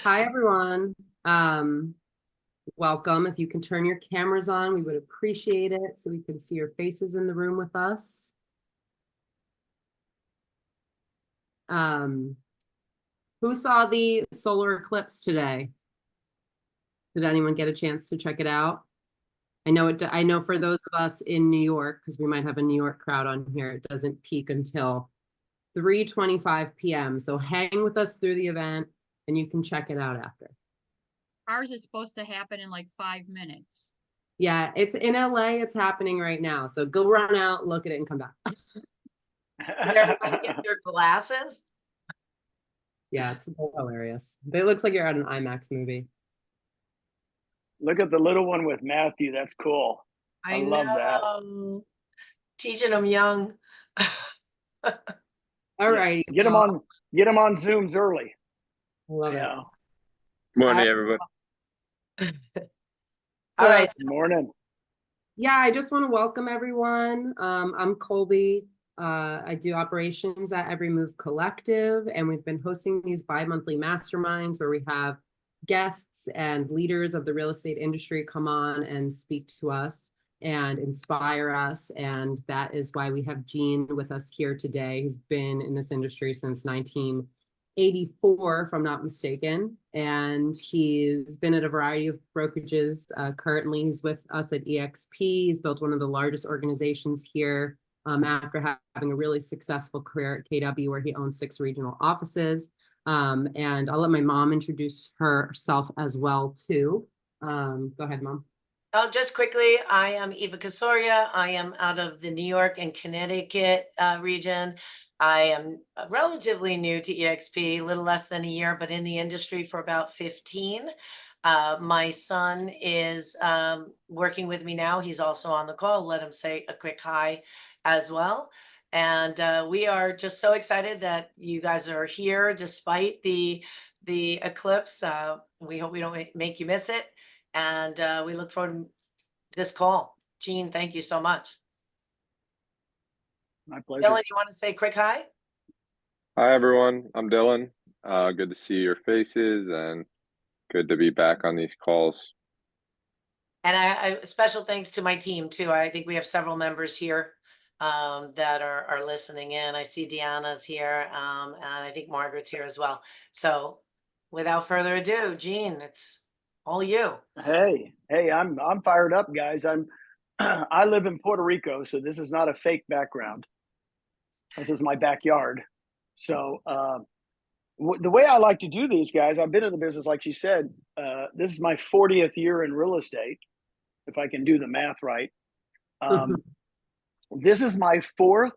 Hi, everyone. Welcome. If you can turn your cameras on, we would appreciate it so we can see your faces in the room with us. Who saw the solar eclipse today? Did anyone get a chance to check it out? I know for those of us in New York, because we might have a New York crowd on here, it doesn't peak until 3:25 p.m. So hang with us through the event and you can check it out after. Ours is supposed to happen in like 5 minutes. Yeah, it's in LA. It's happening right now. So go run out, look at it, and come back. Did everybody get their glasses? Yeah, it's hilarious. It looks like you're at an IMAX movie. Look at the little one with Matthew. That's cool. I love that. Teaching them young. All right. Get them on Zooms early. I love it. Morning, everybody. All right. Morning. Yeah, I just want to welcome everyone. I'm Colby. I do operations at Every Move Collective, and we've been hosting these bi-monthly masterminds where we have guests and leaders of the real estate industry come on and speak to us and inspire us. And that is why we have Gene with us here today, who's been in this industry since 1984, if I'm not mistaken. And he's been at a variety of brokerages. Currently, he's with us at EXP. He's built one of the largest organizations here after having a really successful career at KW, where he owns 6 regional offices. And I'll let my mom introduce herself as well, too. Go ahead, Mom. Oh, just quickly, I am Eva Casoria. I am out of the New York and Connecticut region. I am relatively new to EXP, a little less than a year, but in the industry for about 15. My son is working with me now. He's also on the call. Let him say a quick hi as well. And we are just so excited that you guys are here despite the eclipse. We hope we don't make you miss it. And we look forward to this call. Gene, thank you so much. My pleasure. Dylan, you want to say a quick hi? Hi, everyone. I'm Dylan. Good to see your faces and good to be back on these calls. And I special thanks to my team, too. I think we have several members here that are listening in. I see Deanna's here, and I think Margaret's here as well. So without further ado, Gene, it's all you. Hey, I'm fired up, guys. I live in Puerto Rico, so this is not a fake background. This is my backyard. So the way I like to do these, guys, I've been in the business, like she said, this is my 40th year in real estate, if I can do the math right. This is my 4th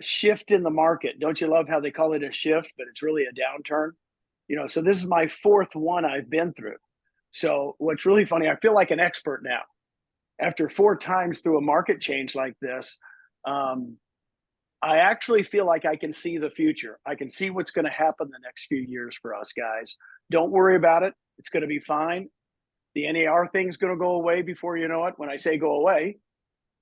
shift in the market. Don't you love how they call it a shift, but it's really a downturn? So this is my 4th one I've been through. So what's really funny, I feel like an expert now. After 4 times through a market change like this, I actually feel like I can see the future. I can see what's going to happen the next few years for us, guys. Don't worry about it. It's going to be fine. The NAR thing's going to go away before you know it. When I say go away,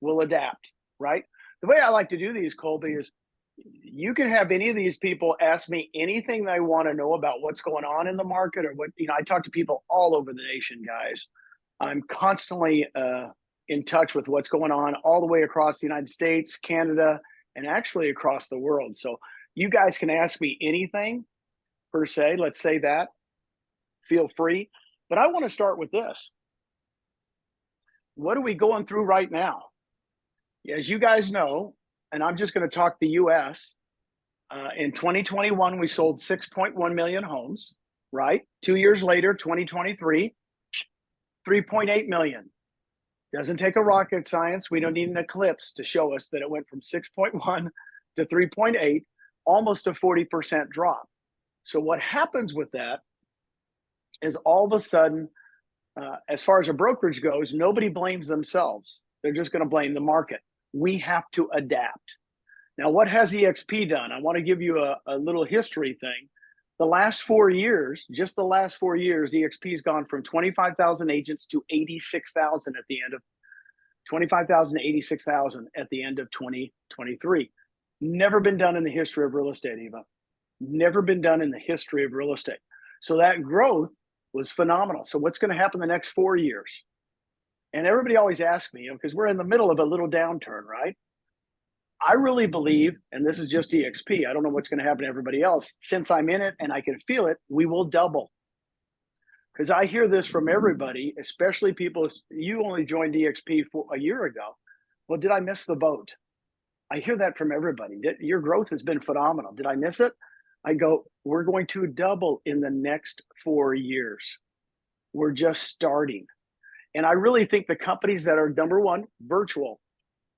we'll adapt, right? The way I like to do these, Colby, is you can have any of these people ask me anything they want to know about what's going on in the market or what, I talk to people all over the nation, guys. I'm constantly in touch with what's going on all the way across the United States, Canada, and actually across the world. So you guys can ask me anything per se, let's say that, feel free. But I want to start with this. What are we going through right now? As you guys know, and I'm just going to talk the US, in 2021, we sold 6.1 million homes, right? 2 years later, 2023, 3.8 million. Doesn't take a rocket science. We don't need an eclipse to show us that it went from 6.1 to 3.8, almost a 40% drop. So what happens with that is all of a sudden, as far as a brokerage goes, nobody blames themselves. They're just going to blame the market. We have to adapt. Now, what has EXP done? I want to give you a little history thing. The last 4 years, just the last 4 years, EXP has gone from 25,000 agents to 86,000 at the end of 25,000 to 86,000 at the end of 2023. Never been done in the history of real estate, Eva. Never been done in the history of real estate. So that growth was phenomenal. So what's going to happen the next 4 years? And everybody always asks me, because we're in the middle of a little downturn, right? I really believe, and this is just EXP, I don't know what's going to happen to everybody else. Since I'm in it and I can feel it, we will double. Because I hear this from everybody, especially people, you only joined EXP for a year ago. Well, did I miss the boat? I hear that from everybody. Your growth has been phenomenal. Did I miss it? I go, we're going to double in the next 4 years. We're just starting. And I really think the companies that are number one, virtual,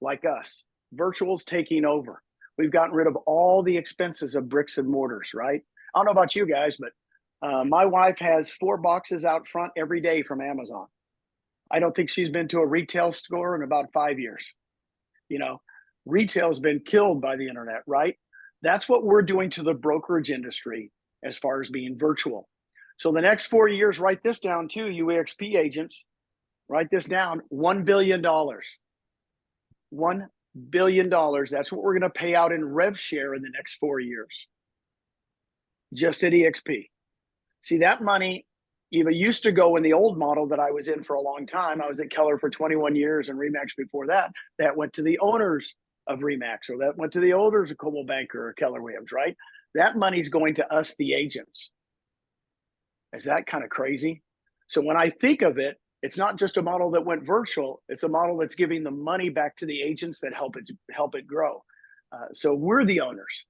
like us, virtual's taking over. We've gotten rid of all the expenses of bricks and mortars, right? I don't know about you guys, but my wife has 4 boxes out front every day from Amazon. I don't think she's been to a retail store in about 5 years. You know, retail's been killed by the internet, right? That's what we're doing to the brokerage industry as far as being virtual. So the next 4 years, write this down too, you EXP agents, write this down, $1 billion. $1 billion. That's what we're going to pay out in rev share in the next 4 years. Just at EXP. See, that money even used to go in the old model that I was in for a long time. I was at Keller for 21 years and Remax before that. That went to the owners of Remax, or that went to the owners of Coldwell Banker or Keller Williams, right? That money's going to us, the agents. Is that kind of crazy? So when I think of it, it's not just a model that went virtual. It's a model that's giving the money back to the agents that help it grow. So we're the owners,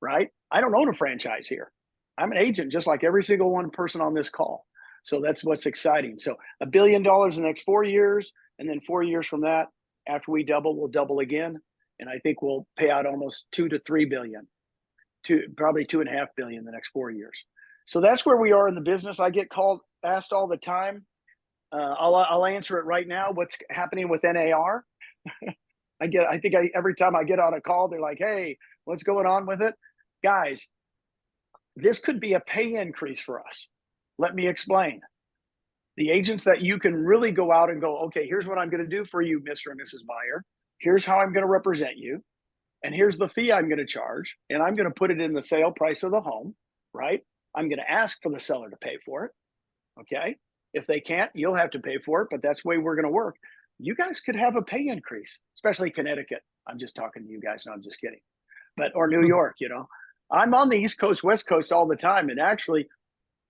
right? I don't own a franchise here. I'm an agent, just like every single one person on this call. So that's what's exciting. So $1 billion in the next 4 years, and then 4 years from that, after we double, we'll double again. And I think we'll pay out almost 2 to 3 billion, probably 2.5 billion in the next 4 years. So that's where we are in the business. I get asked all the time. I'll answer it right now. What's happening with NAR? Every time I get on a call, they're like, "Hey, what's going on with it?" Guys, this could be a pay increase for us. Let me explain. The agents that you can really go out and go, okay, here's what I'm going to do for you, Mr. and Mrs. Buyer. Here's how I'm going to represent you. And here's the fee I'm going to charge. And I'm going to put it in the sale price of the home, right? I'm going to ask for the seller to pay for it. Okay. If they can't, you'll have to pay for it, but that's the way we're going to work. You guys could have a pay increase, especially Connecticut. I'm just talking to you guys. No, I'm just kidding. Or New York, I'm on the East Coast, West Coast all the time. And actually,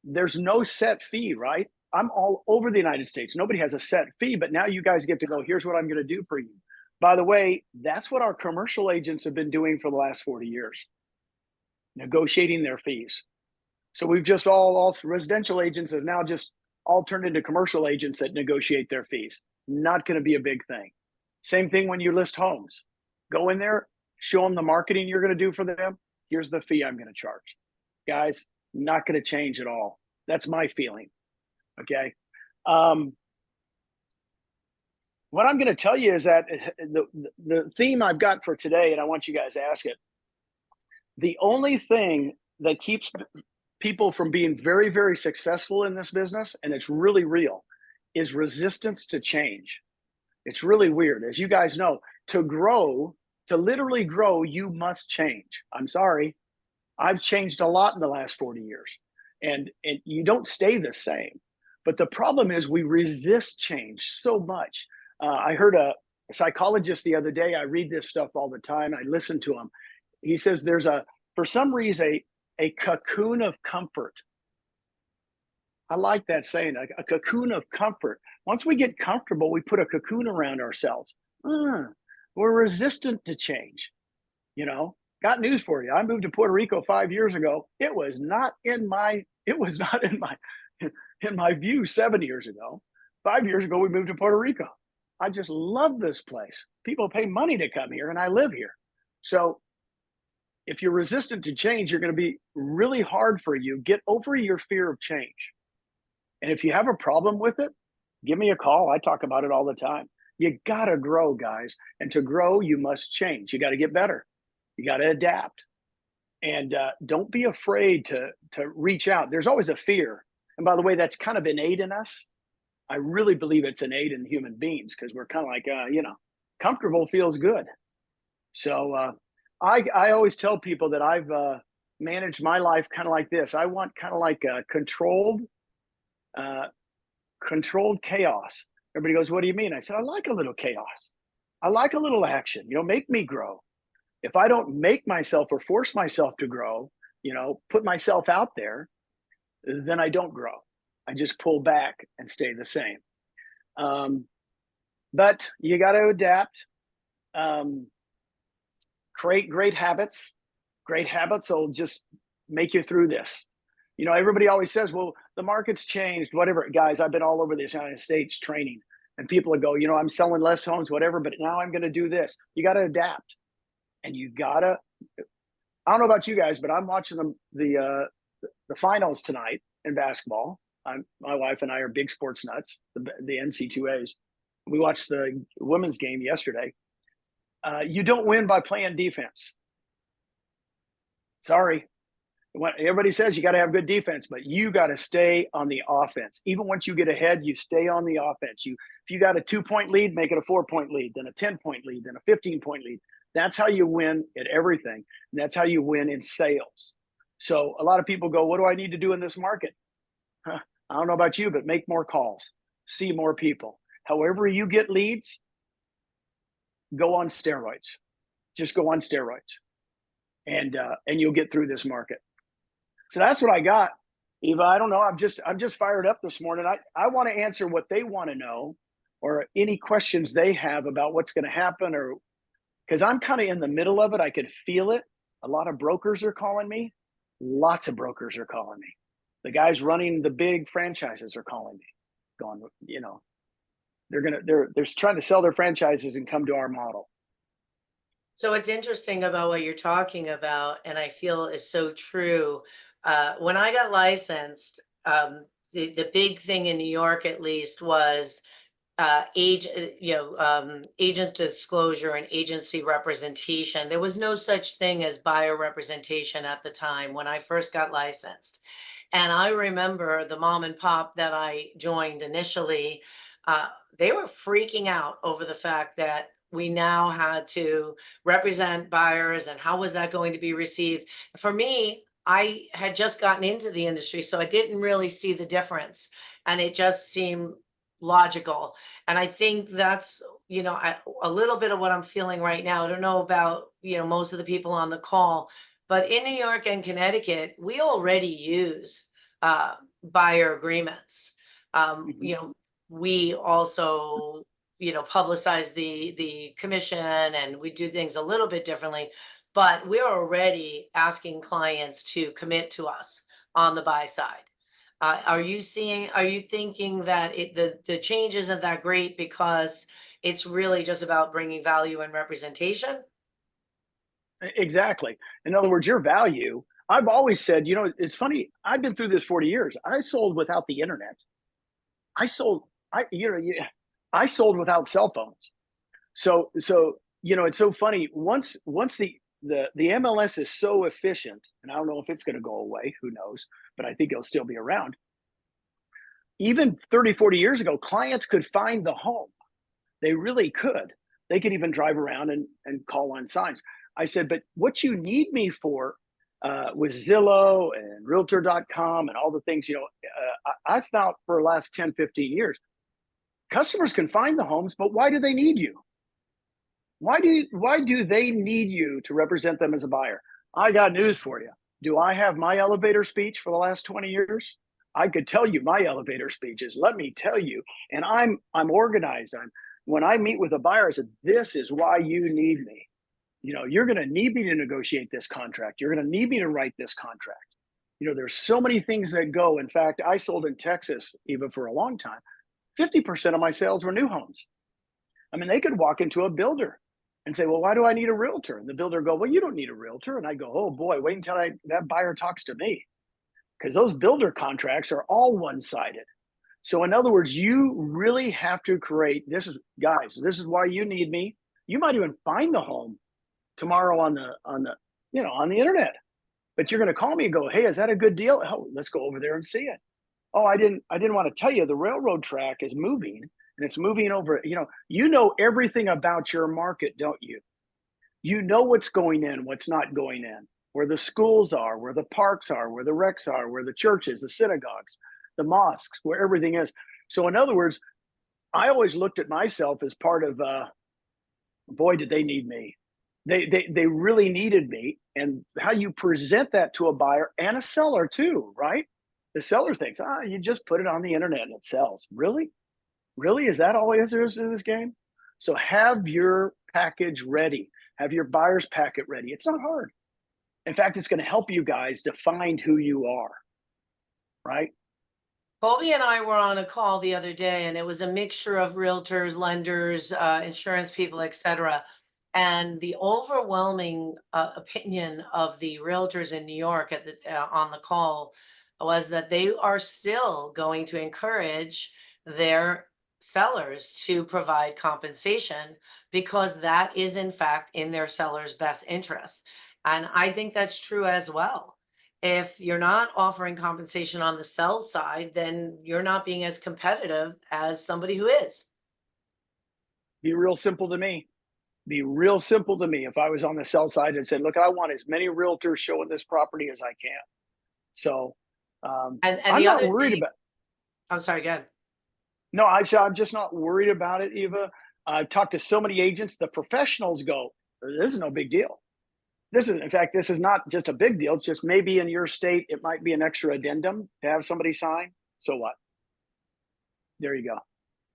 there's no set fee, right? I'm all over the United States. Nobody has a set fee, but now you guys get to go, here's what I'm going to do for you. By the way, that's what our commercial agents have been doing for the last 40 years, negotiating their fees. So we've just all residential agents have now just all turned into commercial agents that negotiate their fees. Not going to be a big thing. Same thing when you list homes. Go in there, show them the marketing you're going to do for them. Here's the fee I'm going to charge. Guys, not going to change at all. That's my feeling. Okay. What I'm going to tell you is that the theme I've got for today, and I want you guys to ask it, the only thing that keeps people from being very, very successful in this business, and it's really real, is resistance to change. It's really weird. As you guys know, to literally grow, you must change. I'm sorry. I've changed a lot in the last 40 years, and you don't stay the same. But the problem is we resist change so much. I heard a psychologist the other day. I read this stuff all the time. I listen to him. He says there's for some reason, a cocoon of comfort. I like that saying, a cocoon of comfort. Once we get comfortable, we put a cocoon around ourselves. We're resistant to change. Got news for you. I moved to Puerto Rico 5 years ago. It was not in my view 7 years ago. 5 years ago, we moved to Puerto Rico. I just love this place. People pay money to come here, and I live here. So if you're resistant to change, you're going to be really hard for you. Get over your fear of change. And if you have a problem with it, give me a call. I talk about it all the time. You got to grow, guys. And to grow, you must change. You got to get better. You got to adapt. And don't be afraid to reach out. There's always a fear. And by the way, that's kind of innate in us. I really believe it's innate in human beings because we're kind of like, comfortable feels good. So I always tell people that manage my life kind of like this. I want kind of like a uh, controlled chaos. Everybody goes, what do you mean? I said, I like a little chaos. I like a little action, make me grow. If I don't make myself or force myself to grow, put myself out there, then I don't grow. I just pull back and stay the same. But you got to adapt, create great habits. Great habits will just make you through this. Everybody always says, well, the market's changed, whatever. Guys, I've been all over the United States training, and people will go, I'm selling less homes, whatever, but now I'm going to do this. You got to adapt. And you got to, I don't know about you guys, but I'm watching the finals tonight in basketball. My wife and I are big sports nuts, the NC2As. We watched the women's game yesterday. You don't win by playing defense. Sorry. Everybody says you got to have good defense, but you got to stay on the offense. Even once you get ahead, you stay on the offense. If you got a 2-point lead, make it a 4-point lead, then a 10-point lead, then a 15-point lead. That's how you win at everything. And that's how you win in sales. So a lot of people go, what do I need to do in this market? I don't know about you, but make more calls, see more people. However you get leads, go on steroids. Just go on steroids. And you'll get through this market. So that's what I got. Eva, I don't know. I'm just fired up this morning. I want to answer what they want to know, or any questions they have about what's going to happen, or because I'm kind of in the middle of it. I could feel it. A lot of brokers are calling me. Lots of brokers are calling me. The guys running the big franchises are calling me, going, they're trying to sell their franchises and come to our model. So what's interesting about what you're talking about, and I feel is so true, when I got licensed, the big thing in New York, at least, was agent disclosure and agency representation. There was no such thing as buyer representation at the time when I first got licensed. And I remember the mom and pop that I joined initially, they were freaking out over the fact that we now had to represent buyers, and how was that going to be received? For me, I had just gotten into the industry, so I didn't really see the difference, and it just seemed logical. And I think that's, a little bit of what I'm feeling right now. I don't know about, most of the people on the call, but in New York and Connecticut, we already use buyer agreements. We also publicize the commission, and we do things a little bit differently, but we're already asking clients to commit to us on the buy side. Are you thinking that the change isn't that great because it's really just about bringing value and representation? Exactly. In other words, your value, I've always said, it's funny. I've been through this 40 years. I sold without the internet. I sold without cell phones. So it's so funny. Once the MLS is so efficient, and I don't know if it's going to go away, who knows, but I think it'll still be around. Even 30, 40 years ago, clients could find the home. They really could. They could even drive around and call on signs. I said, but what you need me for with Zillow and Realtor.com and all the things, I've found for the last 10, 15 years, customers can find the homes, but why do they need you? Why do they need you to represent them as a buyer? I got news for you. Do I have my elevator speech for the last 20 years? I could tell you my elevator speeches. Let me tell you. And I'm organized. When I meet with a buyer, I said, this is why you need me. You're going to need me to negotiate this contract. You're going to need me to write this contract. There's so many things that go. In fact, I sold in Texas even for a long time. 50% of my sales were new homes. I mean, they could walk into a builder and say, well, why do I need a realtor? And the builder go, well, you don't need a realtor. And I go, oh boy, wait until that buyer talks to me. Because those builder contracts are all one-sided. So in other words, you really have to create, this is why you need me. You might even find the home tomorrow on the internet, but you're going to call me and go, hey, is that a good deal? Oh, let's go over there and see it. Oh, I didn't want to tell you the railroad track is moving, and it's moving over. You know everything about your market, don't you? You know what's going in, what's not going in. where the schools are, where the parks are, where the recs are, where the churches, the synagogues, the mosques, where everything is. So in other words, I always looked at myself as part of, boy, did they need me. They really needed me. And how you present that to a buyer and a seller too, right? The seller thinks, you just put it on the internet and it sells. Really? Really? Is that all there is to this game? So have your package ready. Have your buyer's packet ready. It's not hard. In fact, it's going to help you guys define who you are, right? Colby and I were on a call the other day, and it was a mixture of realtors, lenders, insurance people, etc. And the overwhelming opinion of the realtors in New York at the on the call was that they are still going to encourage their sellers to provide compensation because that is in fact in their sellers' best interest. And I think that's true as well. If you're not offering compensation on the sell side, then you're not being as competitive as somebody who is. Be real simple to me. Be real simple to me. If I was on the sell side and said, look, I want as many realtors showing this property as I can. So And I'm the not other worried thing, about. I'm sorry, go ahead. No, I'm just not worried about it, Eva. I've talked to so many agents. The professionals go, this is no big deal. In fact, this is not just a big deal. It's just maybe in your state, it might be an extra addendum to have somebody sign. So what? There you go.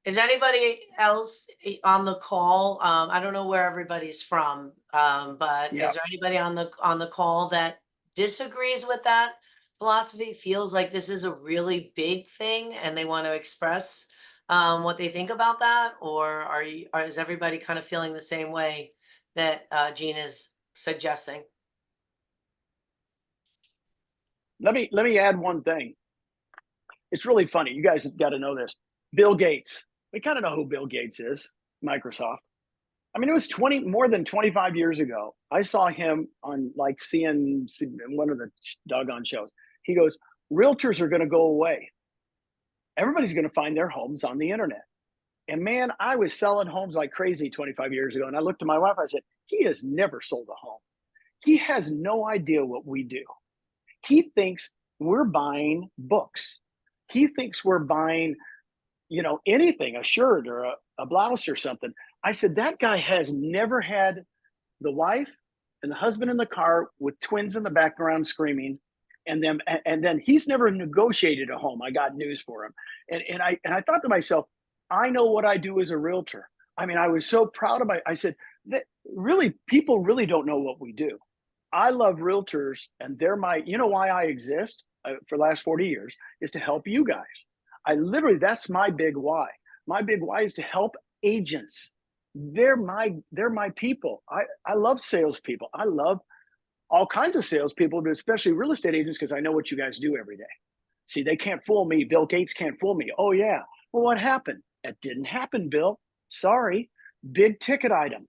Is anybody else on the call? I don't know where everybody's from, but Yeah. is there anybody on the call that disagrees with that philosophy? Feels like this is a really big thing, and they want to express what they think about that, or is everybody kind of feeling the same way that Gene is suggesting? Let me add one thing. It's really funny. You guys have got to know this. Bill Gates. We kind of know who Bill Gates is, Microsoft. I mean, it was more than 25 years ago. I saw him on like one of the doggone shows. He goes, realtors are going to go away. Everybody's going to find their homes on the internet. And man, I was selling homes like crazy 25 years ago. And I looked at my wife, I said, he has never sold a home. He has no idea what we do. He thinks we're buying books. He thinks we're buying, anything, a shirt or a blouse or something. I said, that guy has never had the wife and the husband in the car with twins in the background screaming. And then he's never negotiated a home. I got news for him. And I thought to myself, I know what I do as a realtor. I mean, I was so proud of I said, that really, people really don't know what we do. I love realtors, and they're why I exist for the last 40 years is to help you guys. That's my big why. My big why is to help agents. They're my people. I love salespeople. I love all kinds of salespeople, but especially real estate agents, because I know what you guys do every day. See, they can't fool me. Bill Gates can't fool me. Oh yeah. Well, what happened? That didn't happen, Bill. Sorry. Big ticket item.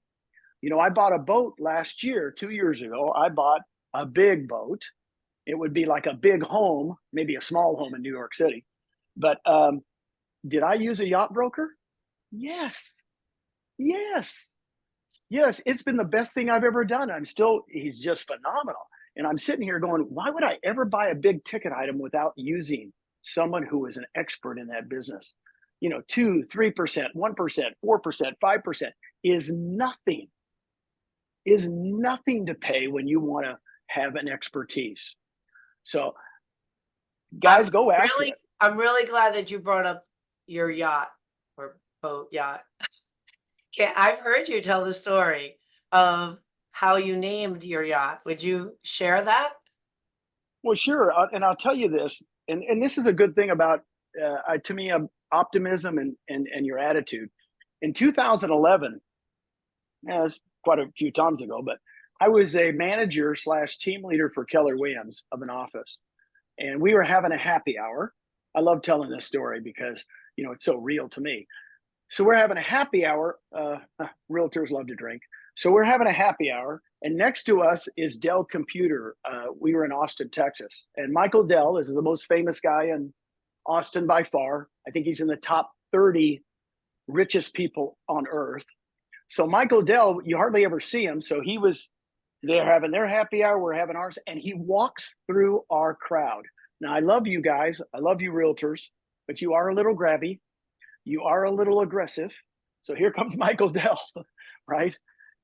I bought a boat last year, 2 years ago. I bought a big boat. It would be like a big home, maybe a small home in New York City. But did I use a yacht broker? Yes. It's been the best thing I've ever done. He's just phenomenal. And I'm sitting here going, why would I ever buy a big ticket item without using someone who is an expert in that business? 2%, 3%, 1%, 4%, 5% is nothing to pay when you want to have an expertise. So guys, go after it. I'm really glad that you brought up your yacht or boat yacht. Okay, I've heard you tell the story of how you named your yacht. Would you share that? Well, sure. And I'll tell you this, and this is a good thing about, to me, optimism and your attitude. In 2011, that's quite a few times ago, but I was a manager / team leader for Keller Williams of an office. And we were having a happy hour. I love telling this story because, it's so real to me. So we're having a happy hour. Realtors love to drink. So we're having a happy hour. And next to us is Dell Computer. We were in Austin, Texas. And Michael Dell is the most famous guy in Austin by far. I think he's in the top 30 richest people on earth. So Michael Dell, you hardly ever see him. So he was They're having their happy hour, we're having ours, and he walks through our crowd. Now, I love you guys. I love you realtors, but you are a little grabby. You are a little aggressive. So here comes Michael Dell, right?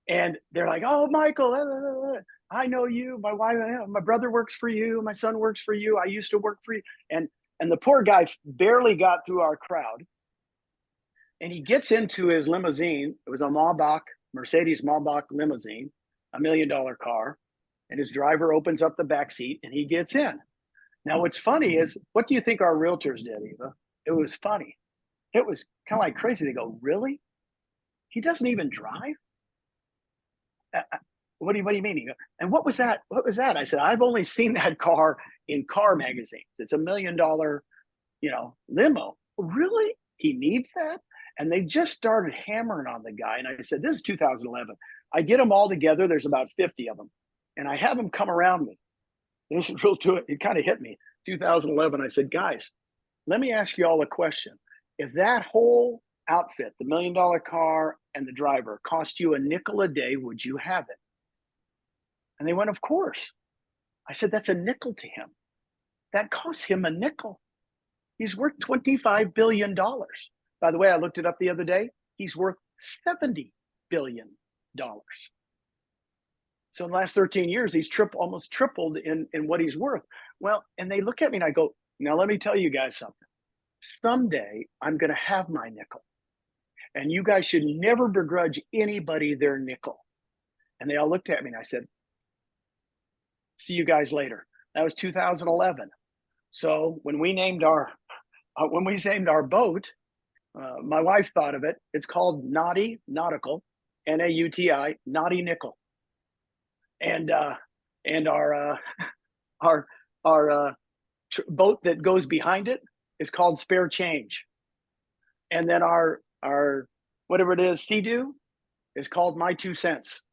And they're like, "Oh, Michael, I know you. My wife, my brother works for you. My son works for you. I used to work for you." And the poor guy barely got through our crowd. And he gets into his limousine. It was a Mercedes Maybach limousine, $1 million car. And his driver opens up the back seat and he gets in. Now, what's funny is, what do you think our realtors did, Eva? It was funny. It was kind of like crazy. They go, "Really? He doesn't even drive? What do you mean?" "And what was that? What was that?" I said, "I've only seen that car in car magazines. It's $1 million, limo." "Really? He needs that?" And they just started hammering on the guy. And I said, "This is 2011. I get them all together. There's about 50 of them. And I have them come around me." This is real to it. It kind of hit me. 2011. I said, "Guys, let me ask you all a question. If that whole outfit, the $1 million car and the driver, cost you a nickel a day, would you have it?" And they went, "Of course." I said, "That's a nickel to him. That costs him a nickel. He's worth $25 billion. By the way, I looked it up the other day. He's worth $70 billion. So in the last 13 years, he's almost tripled in what he's worth. Well, and they look at me and I go, "Now let me tell you guys something. Someday I'm going to have my nickel. And you guys should never begrudge anybody their nickel." And they all looked at me and I said, "See you guys later." That was 2011. So when we named our boat, my wife thought of it. It's called Naughty Nautical, Nauti, Naughty Nickel. And our boat that goes behind it is called Spare Change. And then our whatever it is, Sea-Doo, is called My 2 Cents.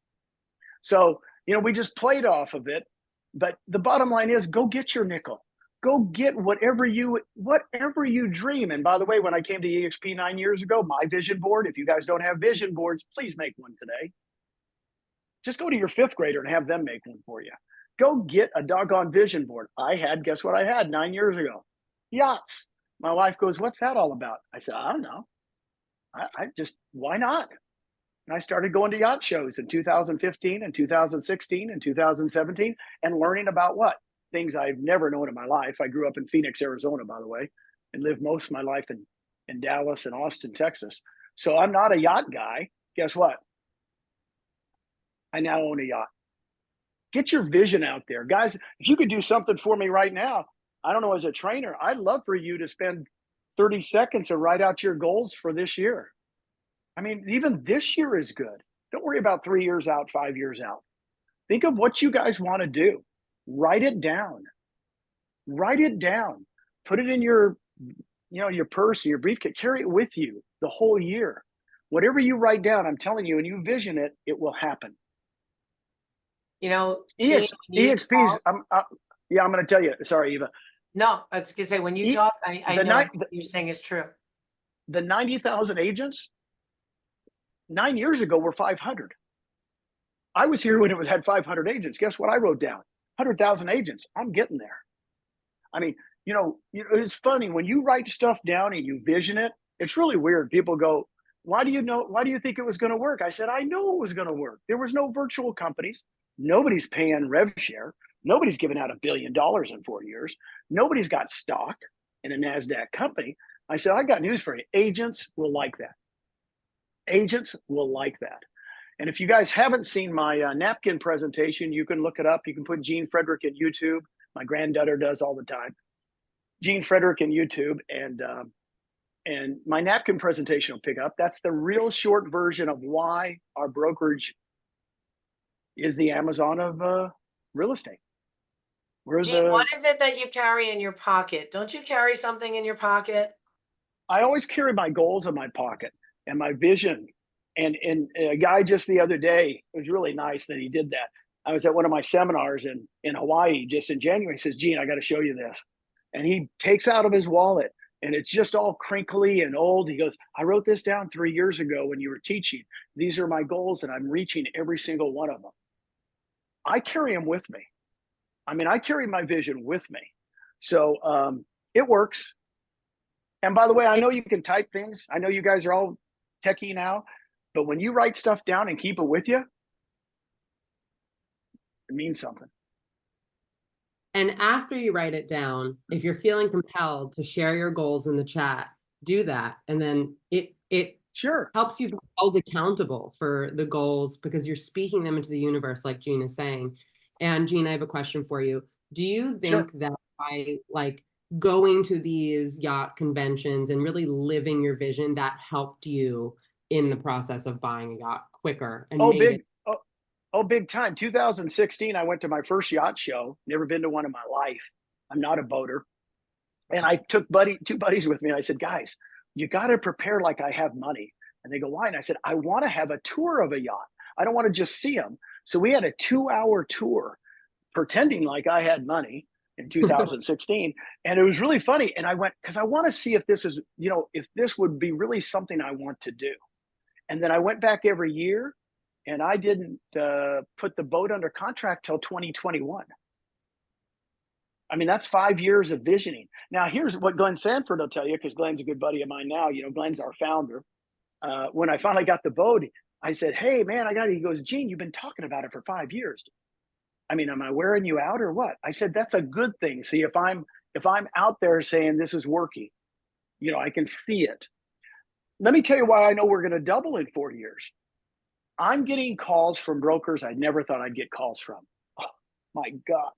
So, we just played off of it. But the bottom line is, go get your nickel. Go get whatever you dream. And by the way, when I came to EXP 9 years ago, my vision board, if you guys don't have vision boards, please make one today. Just go to your fifth grader and have them make one for you. Go get a doggone vision board. Guess what I had 9 years ago? Yachts. My wife goes, "What's that all about?" I said, "I don't know. I just, why not?" And I started going to yacht shows in 2015 and 2016 and 2017 and learning about things I've never known in my life. I grew up in Phoenix, Arizona, by the way, and lived most of my life in Dallas and Austin, Texas. So I'm not a yacht guy. Guess what? I now own a yacht. Get your vision out there. Guys, if you could do something for me right now, I don't know, as a trainer, I'd love for you to spend 30 seconds to write out your goals for this year. I mean, even this year is good. Don't worry about 3 years out, 5 years out. Think of what you guys want to do. Write it down. Write it down. Put it in your purse, your briefcase. Carry it with you the whole year. Whatever you write down, I'm telling you, and you vision it, it will happen. EXPs. I'm going to tell you. Sorry, Eva. No, I was going to say, when you talk, I know what you're saying is true. The 90,000 agents 9 years ago were 500. I was here when it had 500 agents. Guess what I wrote down? 100,000 agents. I'm getting there. I mean, it's funny when you write stuff down and you vision it. It's really weird. People go, "Why do you think it was going to work?" I said, "I know it was going to work. There was no virtual companies. Nobody's paying rev share. Nobody's giving out $1 billion in 4 years. Nobody's got stock in a NASDAQ company." I said, "I got news for you. Agents will like that. Agents will like that." And if you guys haven't seen my napkin presentation, you can look it up. You can put Gene Frederick in YouTube. My granddaughter does all the time. Gene Frederick in YouTube, and my napkin presentation will pick up. That's the real short version of why our brokerage is the Amazon of real estate. Gene, what is it that you carry in your pocket? Don't you carry something in your pocket? I always carry my goals in my pocket and my vision. And a guy just the other day, it was really nice that he did that. I was at one of my seminars in Hawaii just in January. He says, "Gene, I got to show you this." And he takes out of his wallet, and it's just all crinkly and old. He goes, "I wrote this down 3 years ago when you were teaching. These are my goals, and I'm reaching every single one of them." I carry them with me. I mean, I carry my vision with me. So it works. And by the way, I know you can type things. I know you guys are all techie now, but when you write stuff down and keep it with you, it means something. And after you write it down, if you're feeling compelled to share your goals in the chat, do that. And then it Sure. helps you be held accountable for the goals because you're speaking them into the universe, like Gene is saying. And Gene, I have a question for you. Do you think that by like going to these yacht conventions and really living your vision, that helped you in the process of buying a yacht quicker and made it? Oh, big time. 2016, I went to my first yacht show. Never been to one in my life. I'm not a boater. And I took two buddies with me. And I said, guys, you got to prepare like I have money. And they go, why? And I said, I want to have a tour of a yacht. I don't want to just see them. So we had a 2-hour tour pretending like I had money in 2016. And it was really funny. And I went, because I want to see if this is, if this would be really something I want to do. And then I went back every year and I didn't put the boat under contract till 2021. I mean, that's 5 years of visioning. Now, here's what Glenn Sanford will tell you, because Glenn's a good buddy of mine now. Glenn's our founder. When I finally got the boat, I said, hey, man, I got it. He goes, Gene, you've been talking about it for 5 years. I mean, am I wearing you out or what? I said, that's a good thing. See, if I'm out there saying this is working, I can see it. Let me tell you why I know we're going to double in 4 years. I'm getting calls from brokers I never thought I'd get calls from. Oh, my God.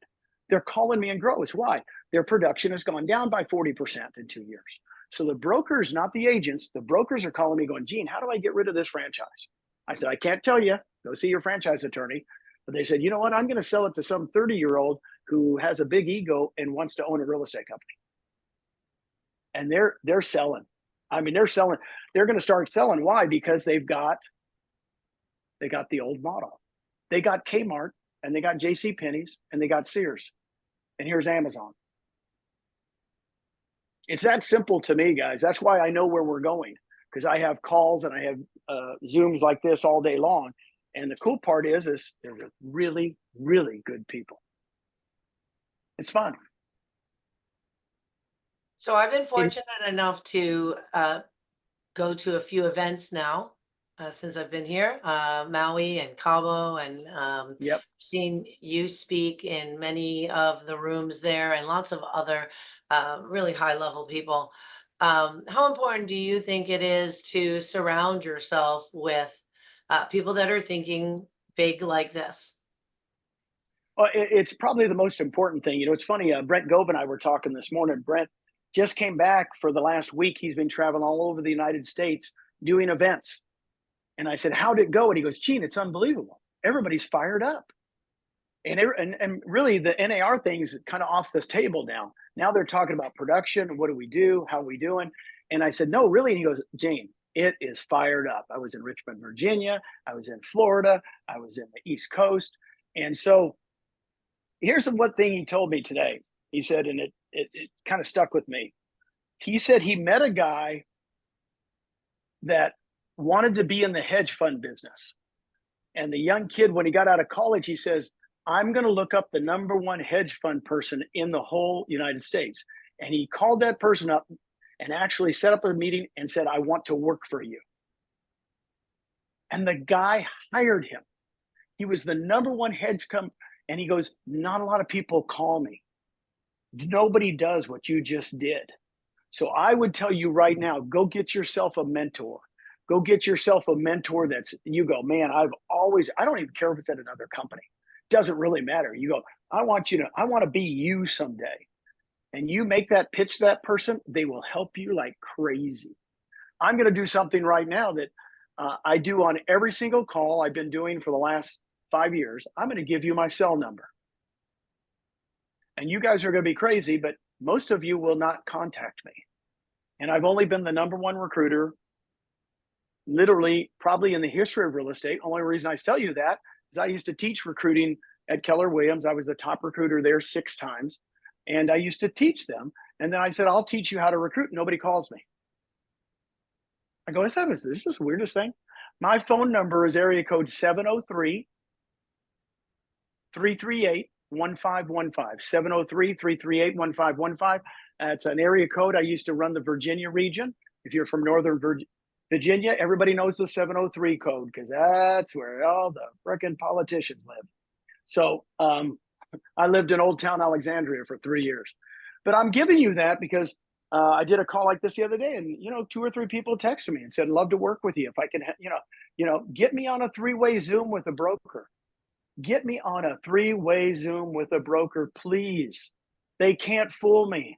They're calling me in grows. Why? Their production has gone down by 40% in 2 years. So the brokers, not the agents, the brokers are calling me going, Gene, how do I get rid of this franchise? I said, I can't tell you. Go see your franchise attorney. But they said, you know what? I'm going to sell it to some 30-year-old who has a big ego and wants to own a real estate company. And they're selling. I mean, they're selling. They're going to start selling. Why? Because they got the old model. They got Kmart and they got JCPenney's and they got Sears. And here's Amazon. It's that simple to me, guys. That's why I know where we're going, because I have calls and I have Zooms like this all day long. And the cool part is they're really, really good people. It's fun. So I've been fortunate enough to go to a few events now since I've been here, Maui and Cabo, and seen you speak in many of the rooms there and lots of other really high level people. How important do you think it is to surround yourself with people that are thinking big like this? Well, it's probably the most important thing. It's funny. Brent Gove and I were talking this morning. Brent just came back for the last week. He's been traveling all over the United States doing events. And I said, how'd it go? And he goes, Gene, it's unbelievable. Everybody's fired up. And really the NAR thing's kind of off this table now. Now they're talking about production. What do we do? How are we doing? And I said, no, really? And he goes, Gene, it is fired up. I was in Richmond, Virginia. I was in Florida. I was in the East Coast. And so here's one thing he told me today. He said, and it kind of stuck with me. He said he met a guy that wanted to be in the hedge fund business. And the young kid, when he got out of college, he says, I'm going to look up the #1 hedge fund person in the whole United States. And he called that person up and actually set up a meeting and said, I want to work for you. And the guy hired him. He was the #1 hedge fund. And he goes, not a lot of people call me. Nobody does what you just did. So I would tell you right now, go get yourself a mentor. Go get yourself a mentor you go, man, I don't even care if it's at another company. Doesn't really matter. You go, I want to be you someday. And you make that pitch to that person, they will help you like crazy. I'm going to do something right now that I do on every single call I've been doing for the last 5 years. I'm going to give you my cell number. And you guys are going to be crazy, but most of you will not contact me. And I've only been the #1 recruiter, literally, probably in the history of real estate. Only reason I tell you that is I used to teach recruiting at Keller Williams. I was the top recruiter there 6 times. And I used to teach them. And then I said, I'll teach you how to recruit. Nobody calls me. I go, this is the weirdest thing. My phone number is area code 703-389-5500. 703-338-1515. 703-338-1515. It's an area code. I used to run the Virginia region. If you're from Northern Virginia, everybody knows the 703 code because that's where all the frickin' politicians live. So I lived in Old Town Alexandria for 3 years. But I'm giving you that because I did a call like this the other day, and 2 or 3 people texted me and said, "Love to work with you if I can." Get me on a 3-way Zoom with a broker. Get me on a 3-way Zoom with a broker, please. They can't fool me.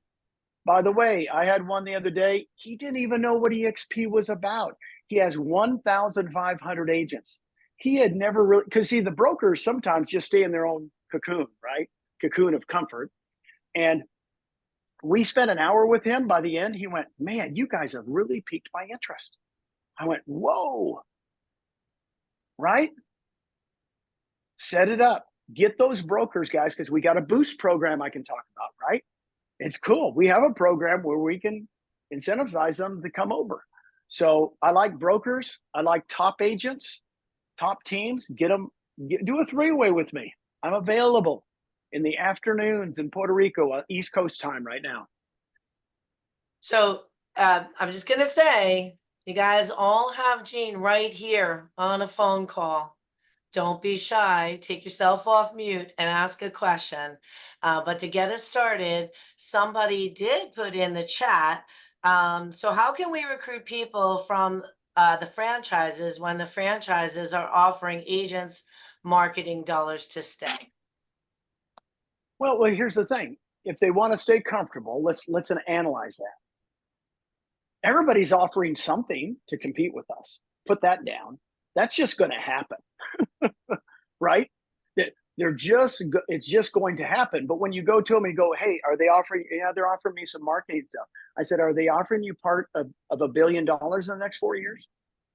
By the way, I had one the other day. He didn't even know what EXP was about. He has 1,500 agents. He had never really, because see, the brokers sometimes just stay in their own cocoon, right? Cocoon of comfort. And we spent an hour with him. By the end, he went, "Man, you guys have really piqued my interest." I went, "Whoa." Right? Set it up. Get those brokers, guys, because we got a boost program I can talk about, right? It's cool. We have a program where we can incentivize them to come over. So I like brokers. I like top agents, top teams. Do a 3-way with me. I'm available in the afternoons in Puerto Rico, East Coast time right now. So I'm just going to say, you guys all have Gene right here on a phone call. Don't be shy. Take yourself off mute and ask a question. But to get us started, somebody did put in the chat. So how can we recruit people from the franchises when the franchises are offering agents marketing dollars to stay? Well, here's the thing. If they want to stay comfortable, let's analyze that. Everybody's offering something to compete with us. Put that down. That's just going to happen. Right? It's just going to happen. But when you go to them and go, "Hey, are they offering?" Yeah, they're offering me some marketing stuff. I said, "Are they offering you part of $1 billion in the next 4 years?"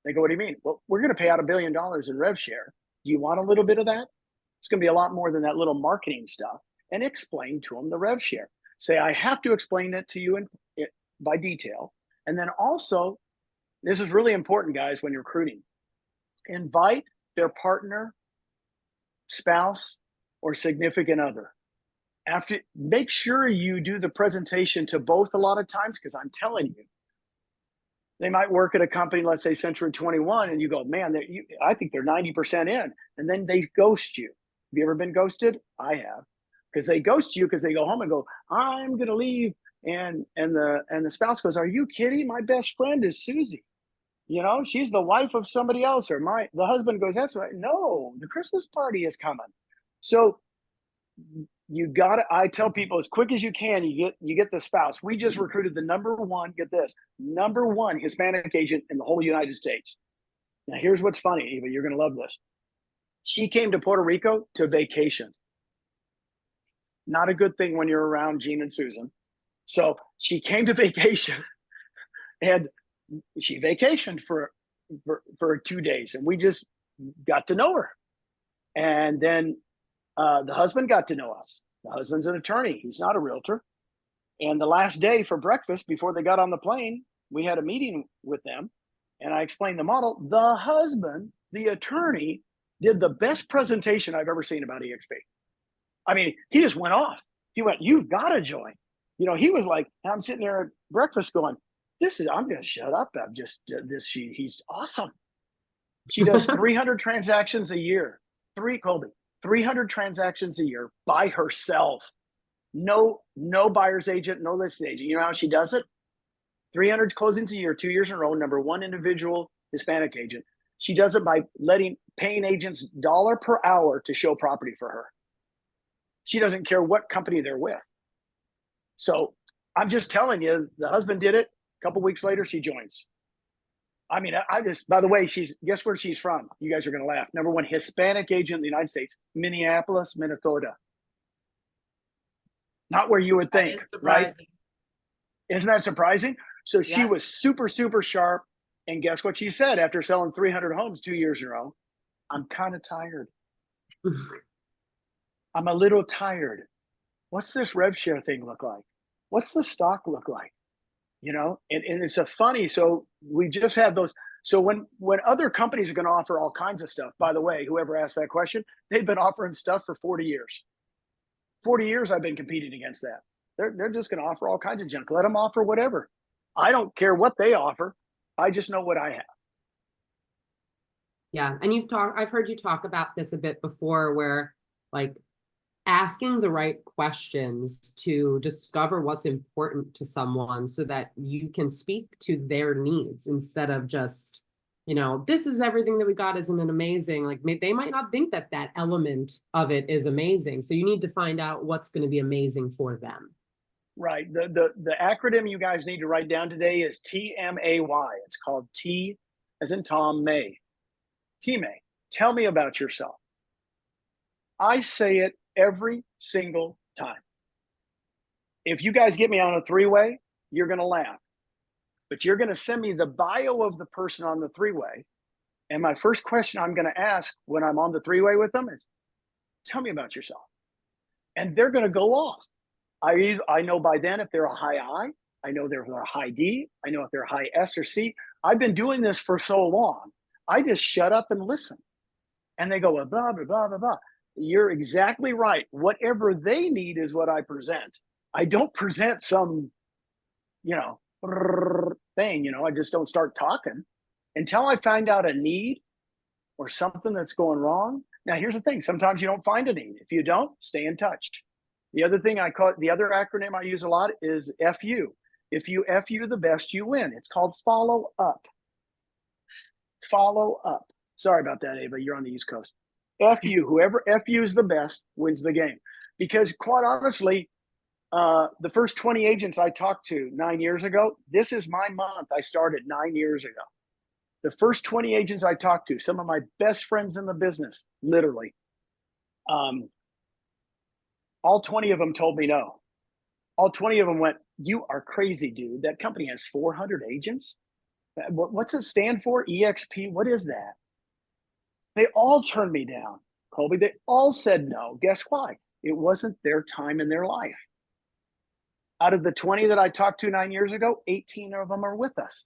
They go, "What do you mean?" "Well, we're going to pay out $1 billion in rev share. Do you want a little bit of that?" It's going to be a lot more than that little marketing stuff. And explain to them the rev share. Say, I have to explain it to you by detail. And then also, this is really important, guys, when you're recruiting. Invite their partner, spouse, or significant other. Make sure you do the presentation to both a lot of times, because I'm telling you, they might work at a company, let's say Century 21, and you go, "Man, I think they're 90% in," and then they ghost you. Have you ever been ghosted? I have, because they ghost you because they go home and go, "I'm going to leave," and the spouse goes, "Are you kidding? My best friend is Susie. She's the wife of somebody else," or the husband goes, "That's right. No, the Christmas party is coming." So I tell people as quick as you can, you get the spouse. We just recruited the number one Hispanic agent in the whole United States. Now, here's what's funny, Eva, you're going to love this. She came to Puerto Rico to vacation. Not a good thing when you're around Gene and Susan. So she came to vacation and she vacationed for 2 days, and we just got to know her. And then the husband got to know us. The husband's an attorney. He's not a realtor. And the last day for breakfast before they got on the plane, we had a meeting with them, and I explained the model. The husband, the attorney, did the best presentation I've ever seen about EXP. I mean, he just went off. He went, "You've got to join." He was like, I'm sitting there at breakfast going, I'm going to shut up. He's awesome. She does 300 transactions a year. 300 transactions a year by herself. No buyer's agent, no listing agent. You know how she does it? 300 closings a year, 2 years in a row, number one individual Hispanic agent. She does it by paying agents $1 per hour to show property for her. She doesn't care what company they're with. So I'm just telling you, the husband did it. A couple weeks later, she joins. I mean, by the way, guess where she's from? You guys are going to laugh. Number one Hispanic agent in the United States, Minneapolis, Minnesota. Not where you would think, right? Isn't that surprising? So she was super, super sharp. And guess what she said after selling 300 homes 2 years in a row? "I'm kind of tired. I'm a little tired. What's this rev share thing look like? What's the stock look like?" And it's so we just have those. So when other companies are going to offer all kinds of stuff, by the way, whoever asked that question, they've been offering stuff for 40 years. 40 years I've been competing against that. They're just going to offer all kinds of junk. Let them offer whatever. I don't care what they offer. I just know what I have. Yeah. And I've heard you talk about this a bit before, where like asking the right questions to discover what's important to someone so that you can speak to their needs instead of just, this is everything that we got, isn't it amazing? Like they might not think that that element of it is amazing. So you need to find out what's going to be amazing for them. Right. The acronym you guys need to write down today is TMAY. It's called T as in Tom, May. T-May. Tell me about yourself. I say it every single time. If you guys get me on a three-way, you're going to laugh. But you're going to send me the bio of the person on the three-way. And my first question I'm going to ask when I'm on the three-way with them is, tell me about yourself. And they're going to go off. I know by then if they're a high I. I know they're a high D. I know if they're a high S or C. I've been doing this for so long. I just shut up and listen. And they go, well, blah, blah, blah, blah, blah. You're exactly right. Whatever they need is what I present. I don't present some, thing, I just don't start talking until I find out a need or something that's going wrong. Now, here's the thing. Sometimes you don't find a need. If you don't, stay in touch. The other thing the other acronym I use a lot is FU. If you FU the best, you win. It's called follow up. Follow up. Sorry about that, Ava. You're on the East Coast. FU, whoever FUs the best wins the game. Because quite honestly, the first 20 agents I talked to 9 years ago, this is my month. I started 9 years ago. The first 20 agents I talked to, some of my best friends in the business, literally, all 20 of them told me no. All 20 of them went, you are crazy, dude. That company has 400 agents. What's it stand for? EXP? What is that? They all turned me down, Colby. They all said no. Guess why? It wasn't their time in their life. Out of the 20 that I talked to 9 years ago, 18 of them are with us.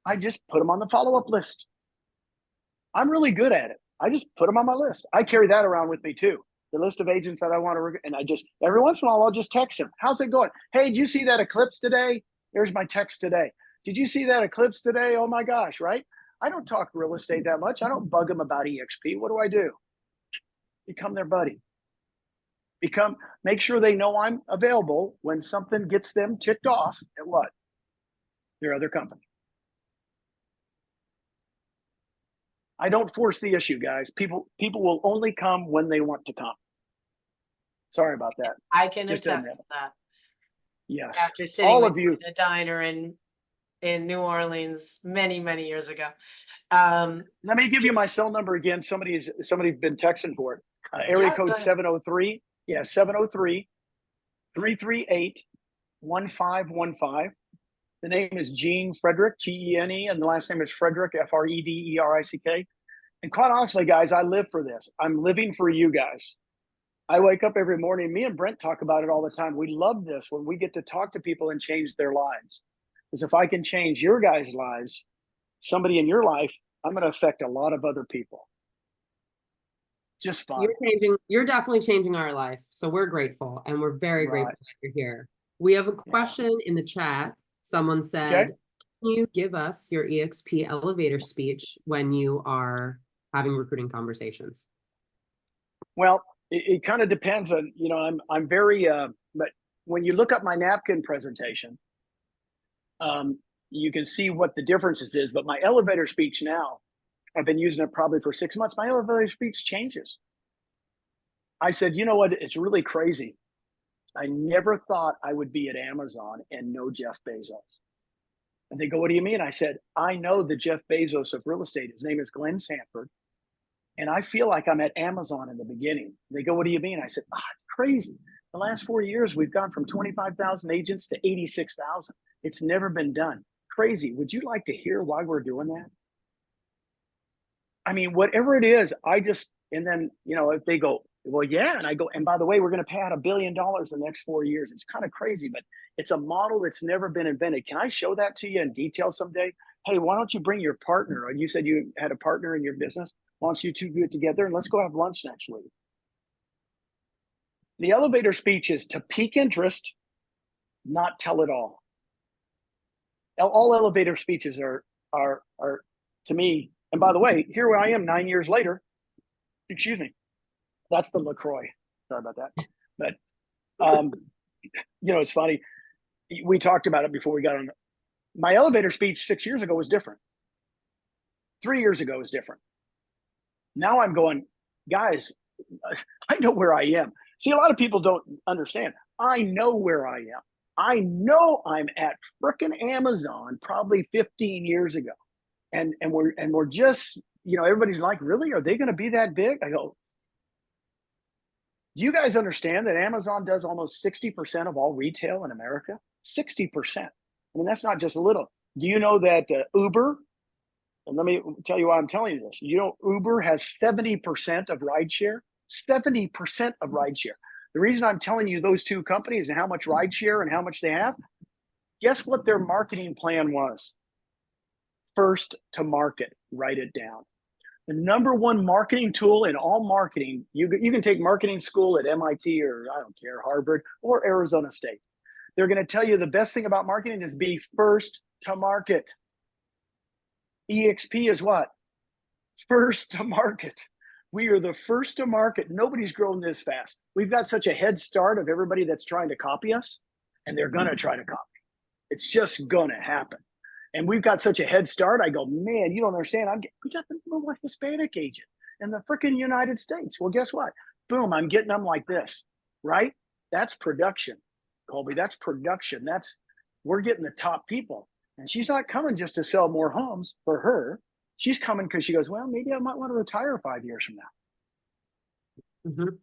I just put them on the follow-up list. I'm really good at it. I just put them on my list. I carry that around with me too. The list of agents that I want to, and I just, every once in a while, I'll just text them. How's it going? Hey, did you see that Eclipse today? There's my text today. Did you see that Eclipse today? Oh my gosh, right? I don't talk real estate that much. I don't bug them about EXP. What do? Become their buddy. Make sure they know I'm available when something gets them ticked off at what? Their other company. I don't force the issue, guys. People will only come when they want to come. Sorry about that. I can Just attest admit to that. Yes. After sitting All with of you in a diner in New Orleans many, many years ago. Let me give you my cell number again. Somebody's been texting for it. Area Yeah, code go ahead. 703. Yeah, 703-338-1515. The name is Gene Frederick, Gene, and the last name is Frederick, Frederick. And quite honestly, guys, I live for this. I'm living for you guys. I wake up every morning. Me and Brent talk about it all the time. We love this when we get to talk to people and change their lives. Because if I can change your guys' lives, somebody in your life, I'm going to affect a lot of other people. Just fun. You're definitely changing our life. So we're grateful, and we're very grateful that you're here. We have a question in the chat. Someone said, Can you give us your EXP elevator speech when you are having recruiting conversations? Well, it kind of depends on, I'm very, but when you look up my napkin presentation, you can see what the differences is. But my elevator speech now, I've been using it probably for 6 months. My elevator speech changes. I said, you know what? It's really crazy. I never thought I would be at Amazon and know Jeff Bezos. And they go, what do you mean? I said, I know the Jeff Bezos of real estate. His name is Glenn Sanford. And I feel like I'm at Amazon in the beginning. They go, what do you mean? I said, it's crazy. The last 4 years, we've gone from 25,000 agents to 86,000. It's never been done. Crazy. Would you like to hear why we're doing that? I mean, whatever it is, and then, if they go, well, yeah. And I go, and by the way, we're going to pay out $1 billion in the next 4 years. It's kind of crazy, but It's a model that's never been invented. Can I show that to you in detail someday? Hey, why don't you bring your partner? You said you had a partner in your business. Why don't you two get together and let's go have lunch next week? The elevator speech is to pique interest, not tell it all. All elevator speeches are to me, and by the way, here I am 9 years later. Excuse me. That's the LaCroix. Sorry about that. But it's funny. We talked about it before we got on. My elevator speech 6 years ago was different. 3 years ago was different. Now I'm going, guys, I know where I am. See, a lot of people don't understand. I know where I am. I know I'm at frickin' Amazon probably 15 years ago. And we're just, everybody's like, really? Are they going to be that big? I go, do you guys understand that Amazon does almost 60% of all retail in America? 60%. I mean, that's not just a little. Do you know that Uber, and let me tell you why I'm telling you this. Uber has 70% of rideshare? 70% of rideshare. The reason I'm telling you those two companies and how much rideshare and how much they have, guess what their marketing plan was? First to market. Write it down. The number one marketing tool in all marketing, you can take marketing school at MIT or I don't care, Harvard or Arizona State. They're going to tell you the best thing about marketing is be first to market. EXP is what? First to market. We are the first to market. Nobody's grown this fast. We've got such a head start of everybody that's trying to copy us, and they're going to try to copy. It's just going to happen. And we've got such a head start. I go, man, you don't understand. We got the number one Hispanic agent in the freaking United States. Well, guess what? Boom, I'm getting them like this, right? That's production, Colby. That's production. We're getting the top people. And she's not coming just to sell more homes for her. She's coming because she goes, well, maybe I might want to retire 5 years from now. Mm-hmm.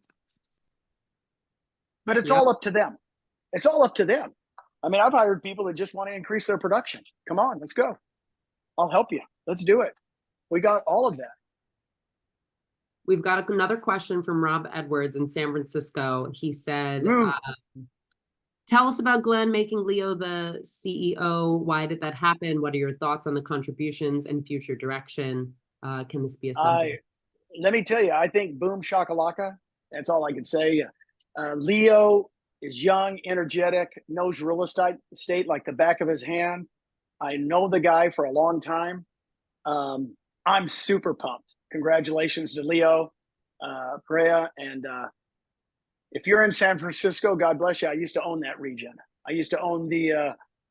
But it's all up to them. It's all up to them. I mean, I've hired people that just want to increase their production. Come on, let's go. I'll help you. Let's do it. We got all of that. We've got another question from Rob Edwards in San Francisco. He said, tell us about Glenn making Leo the CEO. Why did that happen? What are your thoughts on the contributions and future direction? Can this be a subject? Let me tell you, I think boom shakalaka. That's all I can say. Leo is young, energetic, knows real estate like the back of his hand. I know the guy for a long time. I'm super pumped. Congratulations to Leo, Pareja. And if you're in San Francisco, God bless you. I used to own that region. I used to own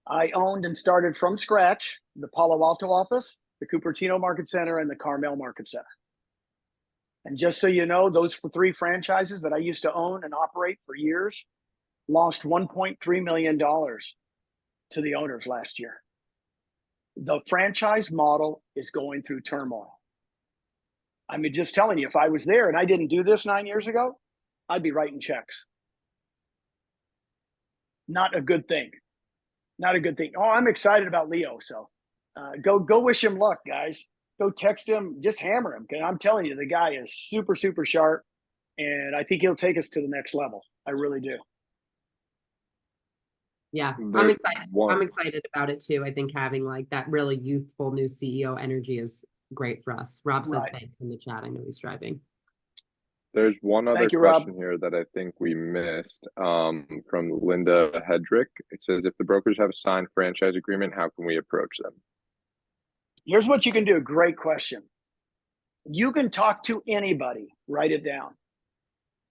I owned and started from scratch the Palo Alto office, the Cupertino Market Center, and the Carmel Market Center. And just so you know, those 3 franchises that I used to own and operate for years lost $1.3 million to the owners last year. The franchise model is going through turmoil. I mean, just telling you, if I was there and I didn't do this 9 years ago, I'd be writing checks. Not a good thing. Not a good thing. Oh, I'm excited about Leo. So go wish him luck, guys. Go text him, just hammer him. Because I'm telling you, the guy is super, super sharp. And I think he'll take us to the next level. I really do. Yeah, I'm excited. I'm excited about it too. I think having like that really youthful new CEO energy is great for us. Rob says thanks in the chat. I know he's driving. There's one other question here that I think we missed from Linda Hedrick. It says, if the brokers have a signed franchise agreement, how can we approach them? Here's what you can do. Great question. You can talk to anybody. Write it down.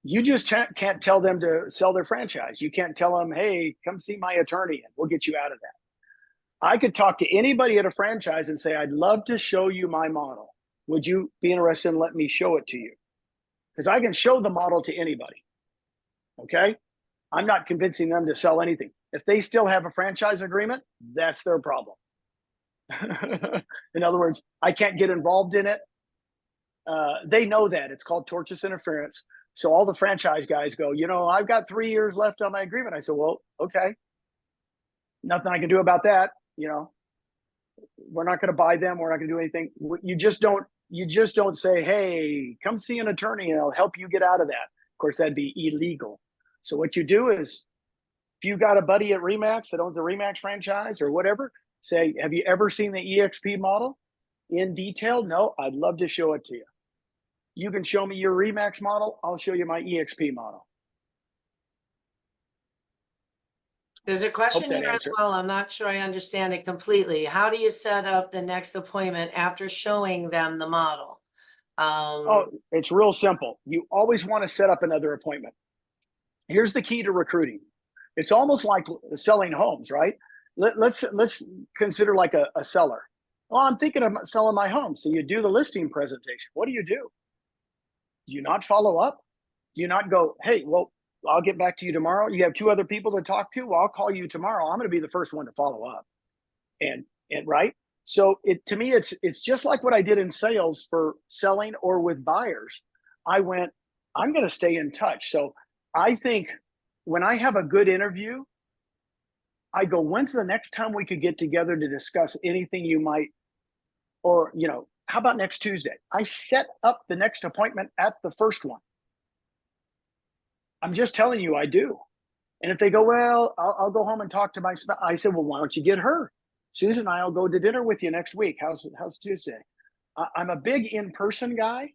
You just can't tell them to sell their franchise. You can't tell them, hey, come see my attorney and we'll get you out of that. I could talk to anybody at a franchise and say, I'd love to show you my model. Would you be interested in letting me show it to you? Because I can show the model to anybody. Okay? I'm not convincing them to sell anything. If they still have a franchise agreement, that's their problem. In other words, I can't get involved in it. They know that. It's called tortious interference. So all the franchise guys go, I've got 3 years left on my agreement. I said, well, okay. Nothing I can do about that. We're not going to buy them. We're not going to do anything. You just don't say, hey, come see an attorney and I'll help you get out of that. Of course, that'd be illegal. So what you do is If you got a buddy at Remax that owns a Remax franchise or whatever, say, have you ever seen the EXP model in detail? No, I'd love to show it to you. You can show me your Remax model. I'll show you my EXP model. There's a question here as well. I'm not sure I understand it completely. How do you set up the next appointment after showing them the model? Oh, it's real simple. You always want to set up another appointment. Here's the key to recruiting. It's almost like selling homes, right? Let's consider like a seller. Well, I'm thinking of selling my home. So you do the listing presentation. What do? Do you not follow up? Do you not go, hey, well, I'll get back to you tomorrow. You have 2 other people to talk to. Well, I'll call you tomorrow. I'm going to be the first one to follow up. And right. So to me, it's just like what I did in sales for selling or with buyers. I'm going to stay in touch. So I think when I have a good interview, I go, when's the next time we could get together to discuss anything you might, or, how about next Tuesday? I set up the next appointment at the first one. I'm just telling you, I do. And if they go, well, I'll go home and talk to my spouse. I said, well, why don't you get her? Susan and I will go to dinner with you next week. How's Tuesday? I'm a big in-person guy.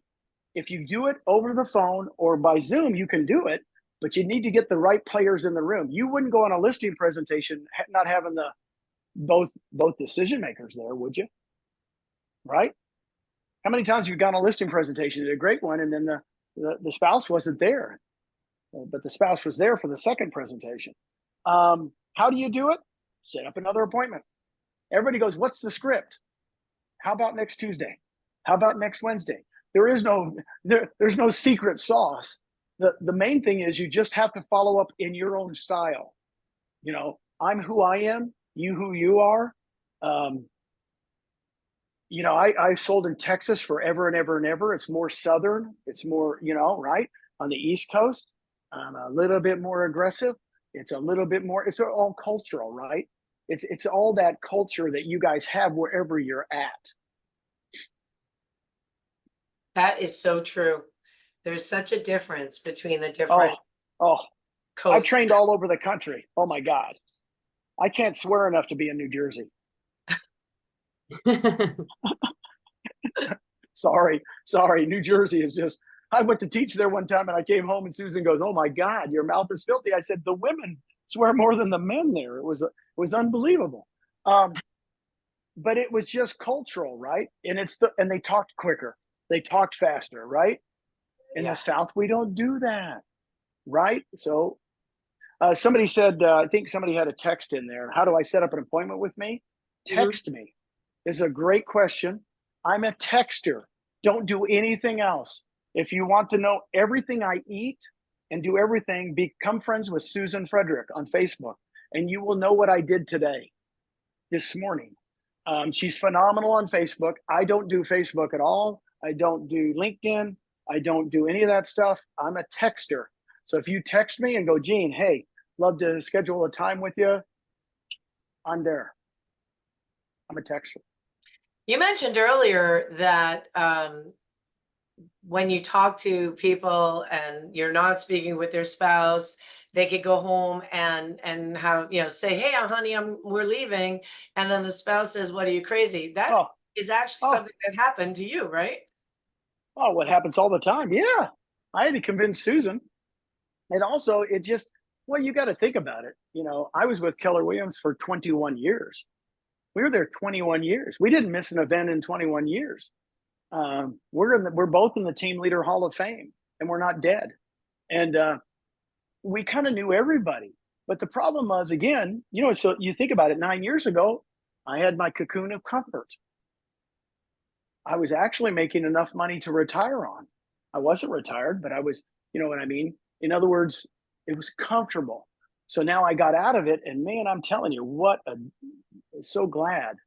If you do it over the phone or by Zoom, you can do it, but you need to get the right players in the room. You wouldn't go on a listing presentation not having the both decision makers there, would you? Right? How many times have you gone on a listing presentation, did a great one, and then the spouse wasn't there, but the spouse was there for the second presentation? How do you do it? Set up another appointment. Everybody goes, what's the script? How about next Tuesday? How about next Wednesday? There's no secret sauce. The main thing is you just have to follow up in your own style. I'm who I am, you who you are. I sold in Texas forever and ever and ever. It's more Southern. It's more, right? On the East Coast, I'm a little bit more aggressive. It's a little bit more, it's all cultural, right? It's all that culture that you guys have wherever you're at. That is so true. There's such a difference between the different coasts. I've trained all over the country. Oh my God. I can't swear enough to be in New Jersey. Sorry. New Jersey is just, I went to teach there one time and I came home and Susan goes, oh my God, your mouth is filthy. I said, the women swear more than the men there. It was unbelievable. But it was just cultural, right? And and they talked quicker. They talked faster, right? In the South, we don't do that, right? So somebody said, I think somebody had a text in there. How do I set up an appointment with me? Text me. This is a great question. I'm a texter. Don't do anything else. If you want to know everything I eat and do everything, become friends with Susan Frederick on Facebook, and you will know what I did today, this morning. She's phenomenal on Facebook. I don't do Facebook at all. I don't do LinkedIn. I don't do any of that stuff. I'm a texter. So if you text me and go, Gene, hey, love to schedule a time with you, I'm there. I'm a texter. You mentioned earlier that when you talk to people and you're not speaking with their spouse, they could go home and have, say, hey, honey, we're leaving. And then the spouse says, what, are you crazy? That is actually something that happened to you, right? Oh, what happens all the time. Yeah. I had to convince Susan. And also you got to think about it. I was with Keller Williams for 21 years. We were there 21 years. We didn't miss an event in 21 years. We're both in the Team Leader Hall of Fame, and we're not dead. And we kind of knew everybody. But the problem was, again, so you think about it, 9 years ago, I had my cocoon of comfort. I was actually making enough money to retire on. I wasn't retired, but I was, you know what I mean? In other words, it was comfortable. So now I got out of it, and man, I'm telling you, so glad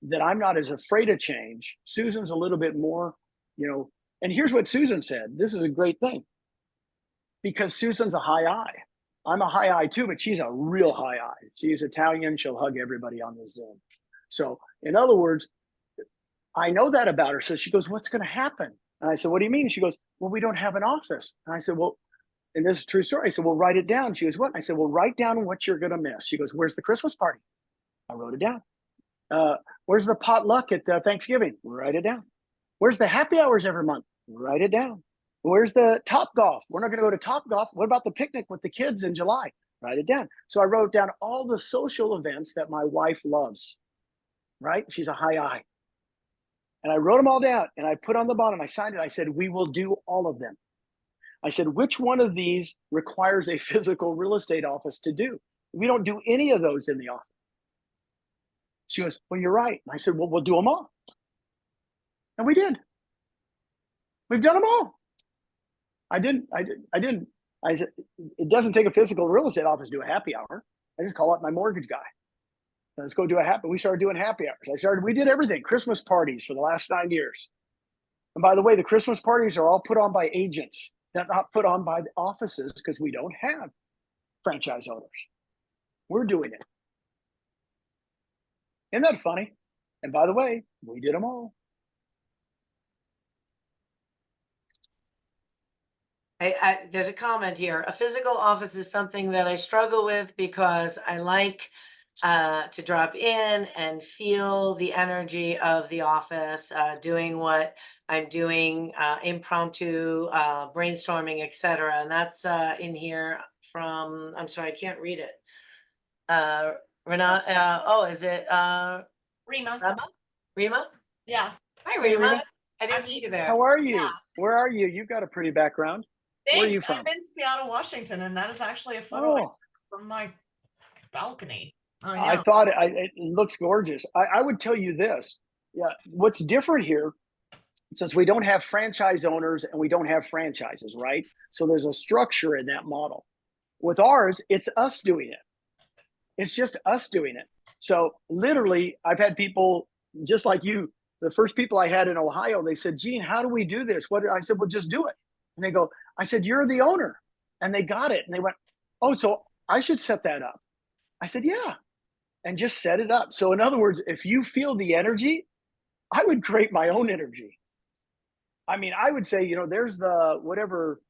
that I'm not as afraid of change. Susan's a little bit more, and here's what Susan said. This is a great thing, because Susan's a high I. I'm a high I too, but she's a real high I. She's Italian. She'll hug everybody on the Zoom. So in other words, I know that about her. So she goes, what's going to happen? And I said, what do you mean? She goes, well, we don't have an office. And I said, well, and this is a true story. I said, well, write it down. She goes, what? I said, well, write down what you're going to miss. She goes, where's the Christmas party? I wrote it down. Where's the potluck at Thanksgiving? Write it down. Where's the happy hours every month? Write it down. Where's the Top Golf? We're not going to go to Top Golf. What about the picnic with the kids in July? Write it down. So I wrote down all the social events that my wife loves, right? She's a high I. And I wrote them all down and I put on the bottom, I signed it. I said, we will do all of them. I said, which one of these requires a physical real estate office to do? We don't do any of those in the office. She goes, well, you're right. And I said, well, we'll do them all. And we did. We've done them all. I said, it doesn't take a physical real estate office to do a happy hour. I just call up my mortgage guy. Let's go do a happy. We started doing happy hours. We did everything. Christmas parties for the last 9 years. And by the way, the Christmas parties are all put on by agents. They're not put on by the offices because we don't have franchise owners. We're doing it. Isn't that funny? And by the way, we did them all. There's a comment here. A physical office is something that I struggle with because I like to drop in and feel the energy of the office, doing what I'm doing, impromptu, brainstorming, etc. And that's in here from, I'm sorry, I can't read it. Renata, oh, is it Rima. Rima? Yeah. Hi, Rima. Rima. I didn't see you there. How are you? Yeah. Where are you? You've got a pretty background. Thanks. Where are you from? I'm in Seattle, Washington, and that is actually a photo I Oh. took from my balcony. I thought it looks gorgeous. I would tell you this. Yeah, what's different here, since we don't have franchise owners and we don't have franchises, right? So there's a structure in that model. With ours, it's us doing it. It's just us doing it. So literally, I've had people just like you. The first people I had in Ohio, they said, Gene, how do we do this? I said, well, just do it. And they go, I said, you're the owner. And they got it. And they went, oh, so I should set that up. I said, yeah. And just set it up. So in other words, if you feel the energy, I would create my own energy. I mean, I would say, there's the whatever,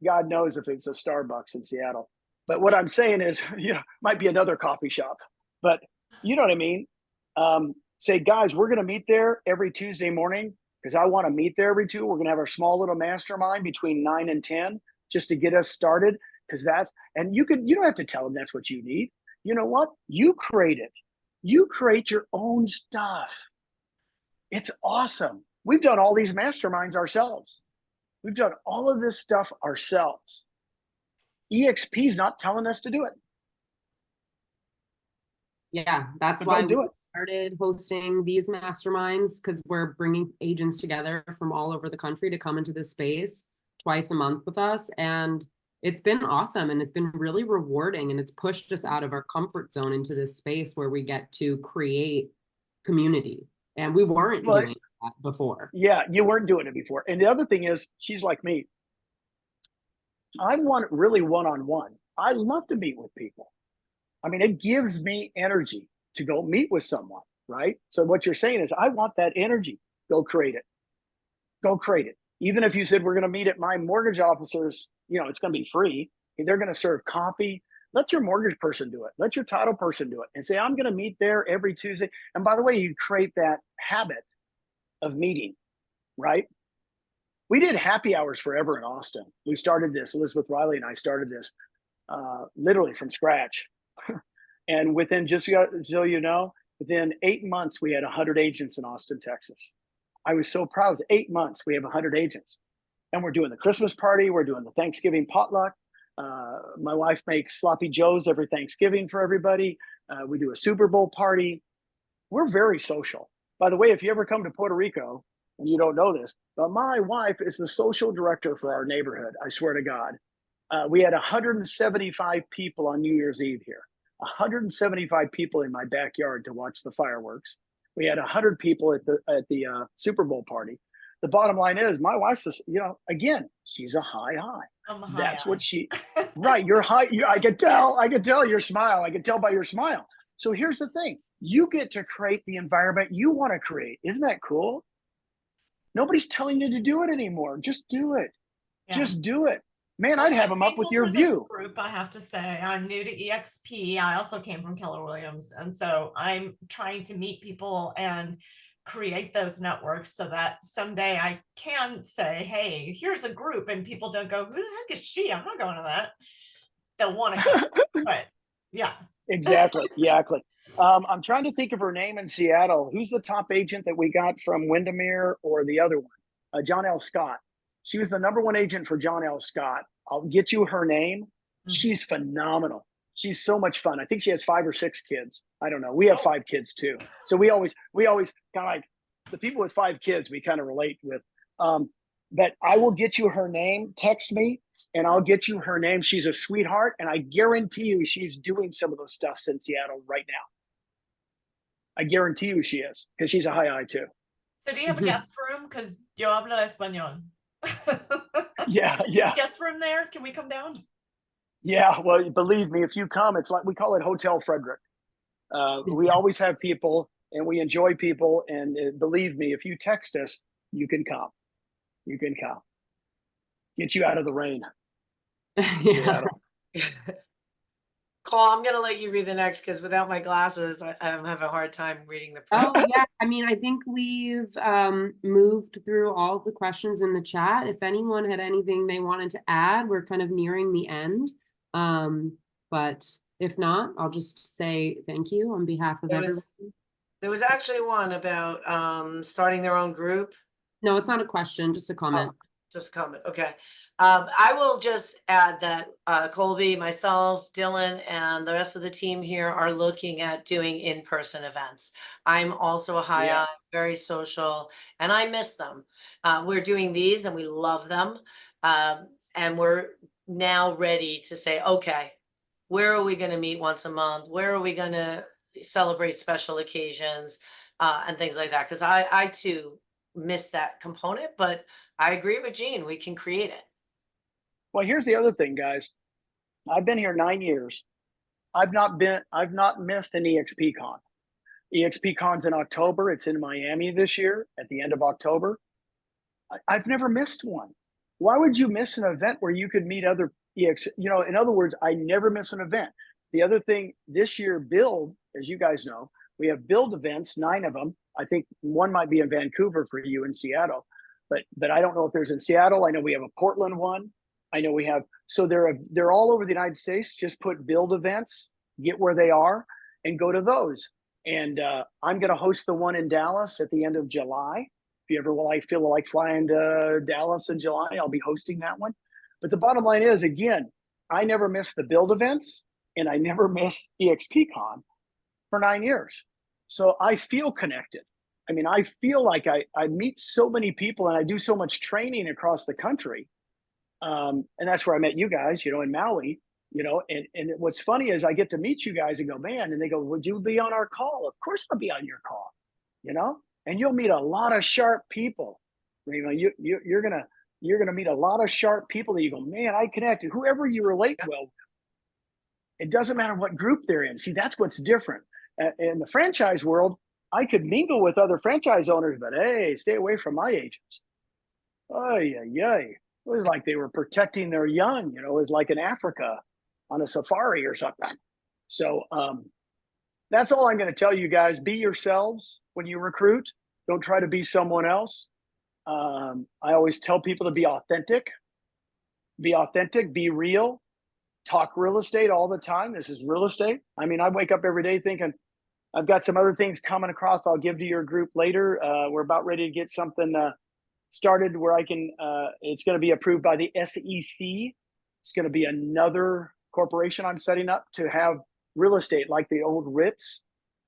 God knows if it's a Starbucks in Seattle. But what I'm saying is, might be another coffee shop. But you know what I mean? Say, guys, we're going to meet there every Tuesday morning because I want to meet there every two. We're going to have our small little mastermind between 9 and 10 just to get us started. Because and you don't have to tell them that's what you need. You know what? You create it. You create your own stuff. It's awesome. We've done all these masterminds ourselves. We've done all of this stuff ourselves. EXP is not telling us to do it. Yeah, that's why we started hosting these masterminds, because we're bringing agents together from all over the country to come into this space twice a month with us. And it's been awesome. And it's been really rewarding. And it's pushed us out of our comfort zone into this space where we get to create community. And we weren't doing that before. Yeah, you weren't doing it before. And the other thing is, she's like me. I'm really one-on-one. I love to meet with people. I mean, it gives me energy to go meet with someone, right? So what you're saying is, I want that energy. Go create it. Go create it. Even if you said, we're going to meet at my mortgage officer's, it's going to be free. They're going to serve coffee. Let your mortgage person do it. Let your title person do it. And say, I'm going to meet there every Tuesday. And by the way, you create that habit of meeting, right? We did happy hours forever in Austin. We started this, Elizabeth Riley and I started this literally from scratch. And within, just so you know, within 8 months, we had 100 agents in Austin, Texas. I was so proud. 8 months, we have 100 agents. And we're doing the Christmas party. We're doing the Thanksgiving potluck. My wife makes sloppy joes every Thanksgiving for everybody. We do a Super Bowl party. We're very social. By the way, if you ever come to Puerto Rico, and you don't know this, but my wife is the social director for our neighborhood. I swear to God. We had 175 people on New Year's Eve here. 175 people in my backyard to watch the fireworks. We had 100 people at the Super Bowl party. The bottom line is, my wife's, again, she's a high. I'm a high. That's eye. what she, right? You're high. I could tell your smile. I could tell by your smile. So here's the thing: you get to create the environment you want to create. Isn't that cool? Nobody's telling you to do it anymore. Just do it. Yeah. Just do it. Man, Well, I'd have I'm them up with thankful your for this view. group, I have to say. I'm new to EXP. I also came from Keller Williams. And so I'm trying to meet people and create those networks so that someday I can say, hey, here's a group, and people don't go, who the heck is she? I'm not going to that. They'll want to come, but yeah. Exactly. Exactly. I'm trying to think of her name in Seattle. Who's the top agent that we got from Windermere or the other one? John L. Scott. She was the #1 agent for John L. Scott. I'll get you her name. She's phenomenal. She's so much fun. I think she has 5 or 6 kids. I don't know. We have 5 kids too. So we always kind of like the people with 5 kids we kind of relate with. But I will get you her name. Text me and I'll get you her name. She's a sweetheart, and I guarantee you she's doing some of those stuffs in Seattle right now. I guarantee you she is, because she's a high I too. So do you have a guest room? Because yo hablo español. Yeah. Guest room there? Can we come down? Yeah, well, believe me, if you come, it's like we call it Hotel Frederick. We always have people, and we enjoy people, and believe me, if you text us, you can come. You can come. Get you out of the rain. Yeah. Cole, I'm gonna let you read the next because without my glasses, I'm having a hard time reading the print. Oh yeah, I mean, I think we've moved through all of the questions in the chat. If anyone had anything they wanted to add, we're kind of nearing the end. But if not, I'll just say thank you on behalf of everyone. There was actually one about starting their own group. No, it's not a question, just a comment. Oh, just a comment. Okay. I will just add that Colby, myself, Dylan, and the rest of the team here are looking at doing in-person events. I'm also a high I, very social, and I miss them. We're doing these and we love them. And we're now ready to say, okay, where are we going to meet once a month? Where are we going to celebrate special occasions and things like that? Because I too miss that component, but I agree with Gene. We can create it. Well, here's the other thing, guys. I've been here 9 years. I've not missed an EXP con. EXP con's in October. It's in Miami this year at the end of October. I've never missed one. Why would you miss an event where you could meet other EX? You know, in other words, I never miss an event. The other thing this year, Build, as you guys know, we have Build events, 9 of them. I think one might be in Vancouver for you in Seattle, but I don't know if there's in Seattle. I know we have a Portland one. I know we have, so they're all over the United States. Just put Build events, get where they are, and go to those. And I'm going to host the one in Dallas at the end of July. If you ever feel like flying to Dallas in July, I'll be hosting that one. But the bottom line is, again, I never miss the Build events, and I never miss EXPCon for 9 years. So I feel connected. I mean, I feel like I meet so many people, and I do so much training across the country. And that's where I met you guys, you know, in Maui, you know, and what's funny is I get to meet you guys and go, man, and they go, would you be on our call? Of course I'll be on your call, you know, and you'll meet a lot of sharp people. You know, you're gonna meet a lot of sharp people that you go, man, I connected. Whoever you relate well with, it doesn't matter what group they're in. See, that's what's different. In the franchise world, I could mingle with other franchise owners, but hey, stay away from my agents. Oh, yeah. It was like they were protecting their young, you know, it was like in Africa on a safari or something. So that's all I'm going to tell you guys. Be yourselves when you recruit. Don't try to be someone else. I always tell people to be authentic, be real, talk real estate all the time. This is real estate. I mean, I wake up every day thinking, I've got some other things coming across. I'll give to your group later. We're about ready to get something started where I can, it's going to be approved by the SEC. It's going to be another corporation I'm setting up to have real estate like the old Ritz,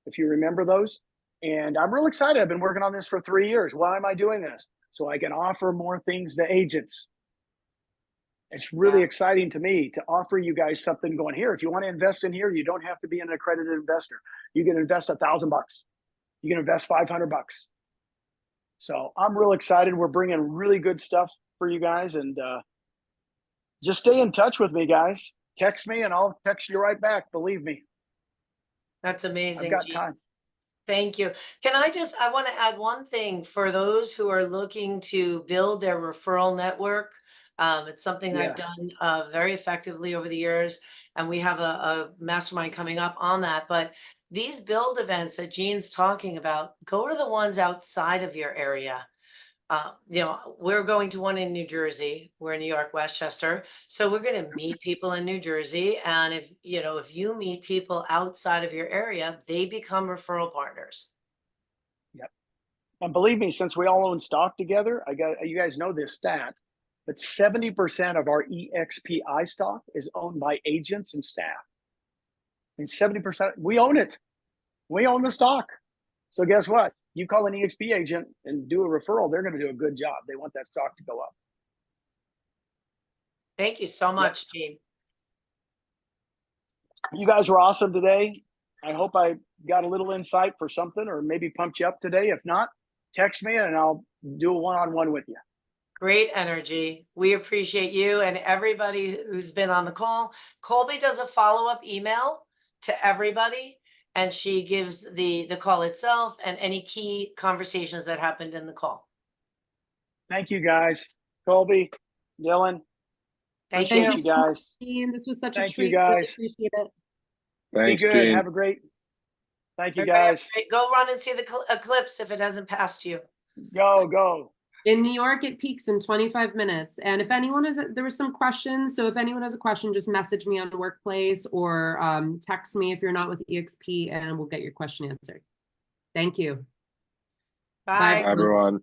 if you remember those. And I'm real excited. I've been working on this for 3 years. Why am I doing this? So I can offer more things to agents. It's really exciting to me to offer you guys something going here. If you want to invest in here, you don't have to be an accredited investor. You can invest $1,000. You can invest $500. So I'm real excited. We're bringing really good stuff for you guys, and just stay in touch with me, guys. Text me and I'll text you right back. Believe me. That's amazing. I've got time. Thank you. I want to add one thing for those who are looking to build their referral network. It's something I've Yes. done very effectively over the years, and we have a mastermind coming up on that. But these build events that Jean's talking about, go to the ones outside of your area. You know, we're going to one in New Jersey. We're in New York, Westchester. So we're going to meet people in New Jersey. And if you meet people outside of your area, they become referral partners. Yep. And believe me, since we all own stock together, you guys know this stat, but 70% of our EXPI stock is owned by agents and staff. And 70%, we own it. We own the stock. So guess what? You call an EXP agent and do a referral, they're going to do a good job. They want that stock to go up. Thank you so much, Jean. You guys were awesome today. I hope I got a little insight for something, or maybe pumped you up today. If not, text me and I'll do a one-on-one with you. Great energy. We appreciate you and everybody who's been on the call. Colby does a follow-up email to everybody, and she gives the call itself and any key conversations that happened in the call. Thank you, guys. Colby, Dylan. Thank Appreciate you. you guys. Jean, this was such a Thank you, treat. Really guys. appreciate it. Thanks, Be good. Gene. Have a great. Thank you, Everybody have a guys. great- Go run and see the eclipse if it hasn't passed you. Go. In New York, it peaks in 25 minutes. And if anyone there was some questions. So if anyone has a question, just message me on the workplace or text me if you're not with EXP, and we'll get your question answered. Thank you. Bye. Bye, everyone.